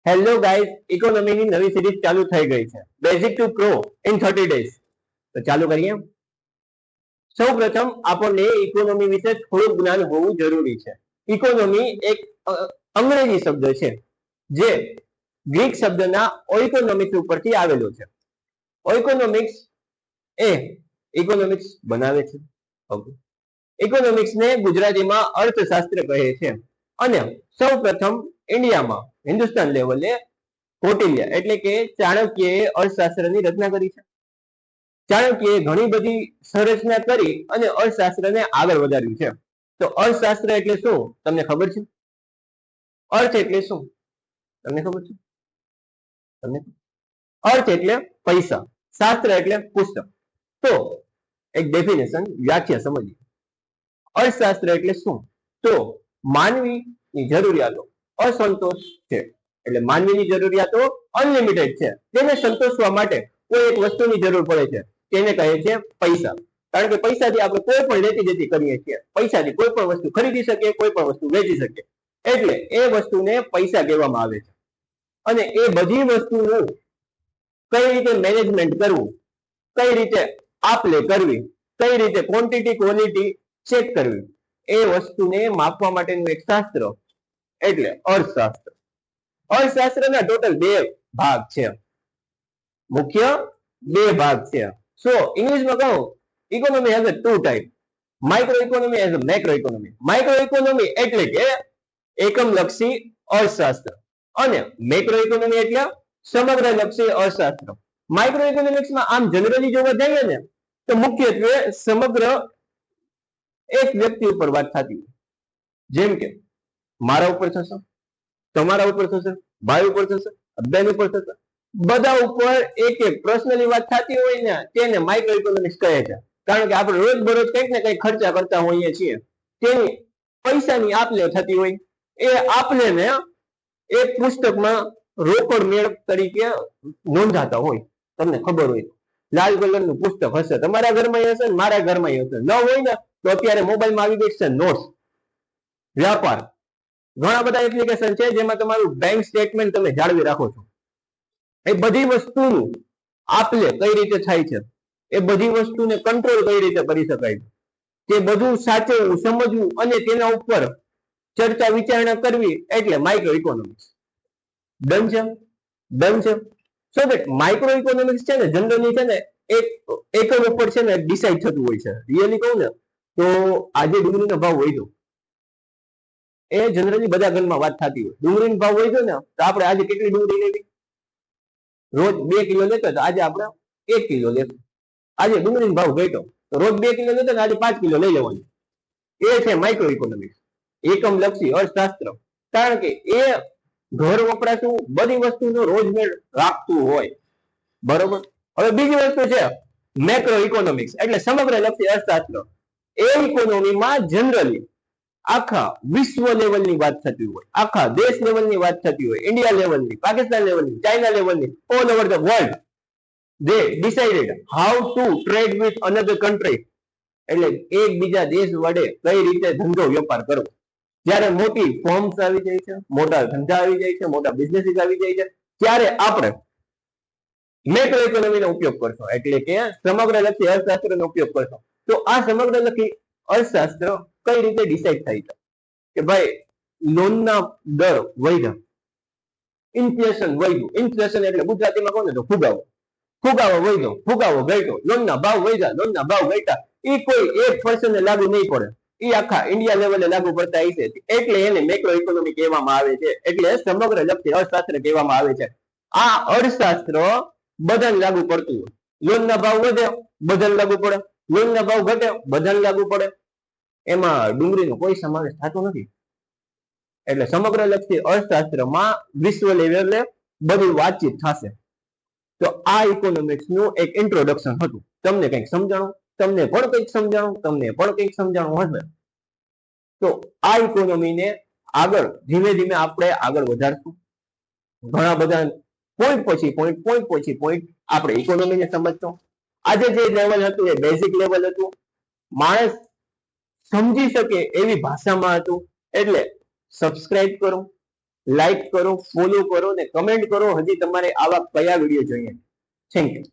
Hello guys, ઇકોનોમીની નવી series ચાલુ થઈ ગઈ છે, basic to pro in 30 days. તો ચાલુ કરીએ. સૌપ્રથમ આપણને ઇકોનોમી વિશે થોડું જ્ઞાન હોવું જરૂરી છે. ઇકોનોમી એક અંગ્રેજી શબ્દ છે જે ગ્રીક શબ્દના ઓઇકોનોમિક્સ ઉપરથી આવેલો છે. ઓઇકોનોમિક્સ એ ઇકોનોમિક્સ બનાવે છે. ઓકે, ઇકોનોમિક્સને ગુજરાતીમાં અર્થશાસ્ત્ર કહે છે અને સૌપ્રથમ ઇન્ડિયામાં હિન્દુસ્તાન લેવલે કૌટિલ્ય એટલે કે ચાણક્યએ અર્થશાસ્ત્રની રચના કરી છે. ચાણક્યએ ઘણી બધી સંરચના કરી અને અર્થશાસ્ત્રને આગળ વધાર્યું છે. તો અર્થશાસ્ત્ર એટલે શું તમને ખબર છે? અર્થ એટલે શું તમને ખબર છે? તમને અર્થ એટલે પૈસા, શાસ્ત્ર એટલે પુસ્તક. તો એક ડેફિનેશન વ્યાખ્યા સમજીએ. અર્થશાસ્ત્ર એટલે શું? તો માનવીની જરૂરિયાતો અસંતોષ છે, એટલે માનવીની જરૂરિયાતો અનલિમિટેડ છે, તેને સંતોષવા માટે કોઈ એક વસ્તુની જરૂર પડે છે, તેને કહે છે પૈસા. કારણ કે પૈસાથી આપણે કોઈ પણ લેતી દેતી કરીએ છીએ, પૈસાથી કોઈ પણ વસ્તુ ખરીદી શકીએ, કોઈ પણ વસ્તુ વેચી શકીએ, એટલે એ વસ્તુને પૈસા કહેવામાં આવે છે. અને એ બધી વસ્તુનું કઈ રીતે મેનેજમેન્ટ કરવું, કઈ રીતે આપ-લે કરવી, કઈ રીતે ક્વોન્ટિટી ક્વોલિટી ચેક કરવી, એ વસ્તુને માપવા માટેનું એક શાસ્ત્ર એટલે અર્થશાસ્ત્ર. અર્થશાસ્ત્રના ટોટલ બે ભાગ છે, મુખ્ય બે ભાગ છે. સો ઇંગ્લિશમાં કહું, economy has two type, micro economy as macro economy. Micro economy એટલે કે એકમલક્ષી અર્થશાસ્ત્ર અને મેક્રો ઇકોનોમી એટલે સમગ્ર લક્ષી અર્થશાસ્ત્ર. માઇક્રો ઇકોનોમિક્સમાં આમ જનરલી જોવા જઈએ ને તો મુખ્યત્વે સમગ્ર એક વ્યક્તિ ઉપર વાત થતી હોય, જેમ કે મારા ઉપર થશે, તમારા ઉપર થશે, ભાઈ ઉપર થશે, બેન ઉપર થશે, બધા ઉપર એક એક પર્સનલી વાત થતી હોય ને તેને માઇક્રો ઇકોનોમિક્સ કહે છે. કારણ કે આપણે રોજબરોજ કંઈક ને કંઈક ખર્ચા કરતા હોઈએ છીએ, તેની પૈસાની આપ-લે થતી હોય, એ આપ-લે ને એક પુસ્તકમાં રોકડ મેળ તરીકે નોંધાતા હોય. તમને ખબર હોય લાલ કલરનું પુસ્તક હશે, તમારા ઘરમાં હશે ને મારા ઘરમાં હશે. ન હોય ને તો અત્યારે મોબાઈલમાં આવી ગઈ છે નોટ્સ, વ્યાપાર, ઘણા બધા એપ્લિકેશન છે જેમાં તમારું બેંક સ્ટેટમેન્ટ તમે જાળવી રાખો છો. એ બધી વસ્તુનું આપ-લે કઈ રીતે થાય છે, એ બધી વસ્તુને કંટ્રોલ કઈ રીતે કરી શકાય, તે બધું સાચવવું, સમજવું અને તેના ઉપર ચર્ચા વિચારણા કરવી એટલે માઇક્રો ઇકોનોમિક્સ. ડન છે? ડન છે? સો દેટ માઇક્રો ઇકોનોમિક્સ છે ને જનરલી છે ને એક એકમ ઉપર છે ને ડિસાઈડ થતું હોય છે. રિયલી કહું ને તો આજે ડુંગળીનો ભાવ વધ્યો, એ જનરલી બધા ઘરમાં વાત થતી હોય. ડુંગળીનો ભાવ વધ્યો ને તો આપણે આજે કેટલી ડુંગળી લેવી? રોજ 2 કિલો લેતો તો આજે આપણે 1 કિલો લેશું. આજે ડુંગળીનો ભાવ ઘટ્યો તો રોજ 2 કિલો લેતો ને આજે 5 કિલો લઈ લેવાનું. એ છે માઇક્રો ઇકોનોમિક્સ, એકમલક્ષી અર્થશાસ્ત્ર. કારણ કે એ ઘર વપરાશું બધી વસ્તુનો રોજમેળ રાખતું હોય. બરોબર. હવે બીજી વસ્તુ છે મેક્રો ઇકોનોમિક્સ એટલે સમગ્ર લક્ષી અર્થશાસ્ત્ર. એ ઇકોનોમીમાં જનરલી આખા વિશ્વ લેવલની વાત થતી હોય, આખા દેશ લેવલની વાત થતી હોય, ઇન્ડિયા લેવલની, પાકિસ્તાન લેવલની, ચાઇના લેવલની, all over the world they decided how to trade with another country. એટલે એકબીજા દેશ વડે કઈ રીતે ધંધો વેપાર કરવો. જ્યારે મોટી ફોર્મ્સ આવી જાય છે, મોટા ધંધા આવી જાય છે, મોટા બિઝનેસીસ આવી જાય છે, ત્યારે આપણે મેક્રો ઇકોનોમીનો ઉપયોગ કરશો, એટલે કે સમગ્ર લક્ષી અર્થશાસ્ત્રનો ઉપયોગ કરશો. તો આ સમગ્ર લક્ષી અર્થશાસ્ત્ર કઈ રીતે ડિસાઈડ થાય છે કે ભાઈ લોનના દર વધ્યા, ઇન્ફ્લેશન વધ્યું. ઇન્ફ્લેશન એટલે ગુજરાતીમાં કહો ને તો ફુગાવો, ફુગાવો વધ્યો, ફુગાવો ઘટ્યો, લોનના ભાવ વધ્યા, લોનના ભાવ ઘટ્યા. એ કોઈ એક પર્સનને લાગુ નહીં પડે, એ આખા ઇન્ડિયા લેવલે લાગુ પડતા હશે, એટલે એને મેક્રો ઇકોનોમી કહેવામાં આવે છે, એટલે સમગ્ર લક્ષી અર્થશાસ્ત્ર કહેવામાં આવે છે. આ અર્થશાસ્ત્ર બધાને લાગુ પડતું હોય. લોનના ભાવ વધે બધાને લાગુ પડે, લોનના ભાવ ઘટે બધાને લાગુ પડે. એમાં ડુંગળીનો કોઈ સમાવેશ થતો નથી. એટલે સમગ્ર લક્ષી અર્થશાસ્ત્રમાં વિશ્વ લેવલે બધી વાતચીત થશે. તો આ ઇકોનોમિક્સ નું એક ઇન્ટ્રોડક્શન હતું. તમને કંઈક સમજાણું, તમને પણ કંઈક સમજાણું, તમને પણ કંઈક સમજાણું હશે. તો આ ઇકોનોમીને આગળ ધીમે ધીમે આપણે આગળ વધારશું. ઘણા બધા પોઈન્ટ પછી પોઈન્ટ, પોઈન્ટ પછી પોઈન્ટ આપણે ઇકોનોમીને સમજશું. આજે જે લેવલ હતું એ બેઝિક લેવલ હતું, માણસ સમજી શકે એવી ભાષામાં હતું. એટલે સબસ્ક્રાઇબ કરો, લાઈક કરો, ફોલો કરો ને કમેન્ટ કરો હજી તમારે આવા કયા વિડીયો જોઈએ. Thank you.